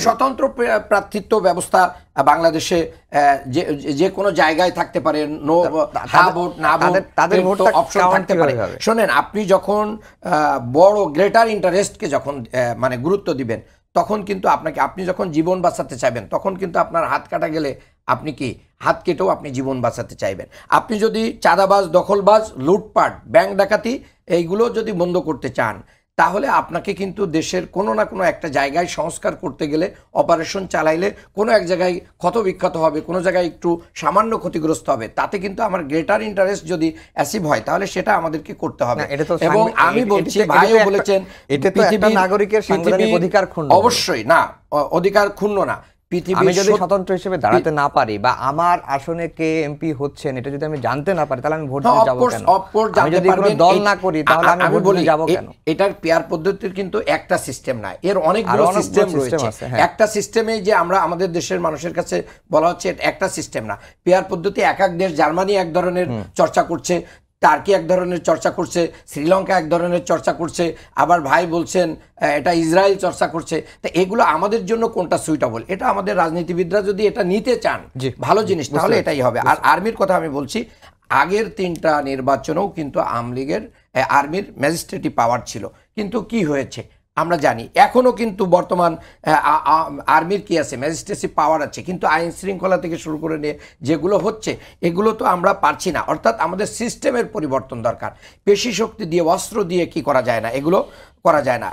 স্বতন্ত্র প্রার্থিত্ব ব্যবস্থা বাংলাদেশে যে কোনো জায়গায় থাকতে পারে, নো হা ভোট না ভোট তাদের অপশন থাকতে পারে। শোনেন, আপনি যখন বড় গ্রেটার ইন্টারেস্টকে যখন মানে গুরুত্ব দিবেন, তখন কিন্তু আপনি যখন জীবন বাঁচাতে চাইবেন, তখন কিন্তু আপনার হাত কাটা গেলে আপনি কি হাত কেটেও আপনি জীবন বাঁচাতে চাইবেন। আপনি যদি চাঁদাবাজ, দখলবাজ, লুটপাট, ব্যাংক ডাকাতি এইগুলো যদি বন্ধ করতে চান, তাহলে আপনাকে কিন্তু দেশের কোনো না কোনো একটা জায়গায় সংস্কার করতে গেলে, অপারেশন চালাইলে কোনো এক জায়গায় ক্ষত বিক্ষত হবে, কোনো জায়গায় একটু সামান্য ক্ষতিগ্রস্ত হবে। তাতে কিন্তু আমার গ্রেটার ইন্টারেস্ট যদি অ্যাচিভ হয়, তাহলে সেটা আমাদেরকে করতে হবে। এবং আমি বলছি, ভাইও বলেছেন, এটা তো একটা নাগরিকের সাংবিধানিক অধিকার ক্ষুণ্ণ। অবশ্যই না, অধিকার ক্ষুণ্ণ না। আমি যদি স্বতন্ত্র হিসেবে দাঁড়াতে না পারি বা আমার আসনে কে এমপি হচ্ছেন এটা যদি আমি জানতে না পারি, তাহলে আমি ভোট দিতে যাব কেন? আমি যদি কোনো দল না করি, তাহলে আমি ভোট দিতে যাব কেন? এটার পেয়ার পদ্ধতির কিন্তু একটা সিস্টেম না, এর অনেকগুলো সিস্টেম রয়েছে। একটা সিস্টেমে যে আমরা আমাদের দেশের মানুষের কাছে বলা হচ্ছে একটা সিস্টেম না, পেয়ার পদ্ধতি। এক এক দেশ, জার্মানি এক ধরনের চর্চা করছে, টার্কি এক ধরনের চর্চা করছে, শ্রীলঙ্কা এক ধরনের চর্চা করছে, আবার ভাই বলছেন এটা ইসরায়েল চর্চা করছে। তো এগুলো আমাদের জন্য কোনটা সুইটেবল, এটা আমাদের রাজনীতিবিদরা যদি এটা নিতে চান ভালো জিনিস, তাহলে এটাই হবে। আর আর্মির কথা আমি বলছি, আগের 3টা নির্বাচনেও কিন্তু আওয়ামী লীগের আর্মির ম্যাজিস্ট্রেটিভ পাওয়ার ছিল, কিন্তু কি হয়েছে আমরা জানি। এখনও কিন্তু বর্তমান আর্মির কি আছে, ম্যাজিস্ট্রেসি পাওয়ার আছে, কিন্তু আইন শৃঙ্খলা থেকে শুরু করে নিয়ে যেগুলো হচ্ছে, এগুলো তো আমরা পারছি না। অর্থাৎ আমাদের সিস্টেমের পরিবর্তন দরকার। পেশি শক্তি দিয়ে, অস্ত্র দিয়ে কি করা যায় না, এগুলো করা যায় না।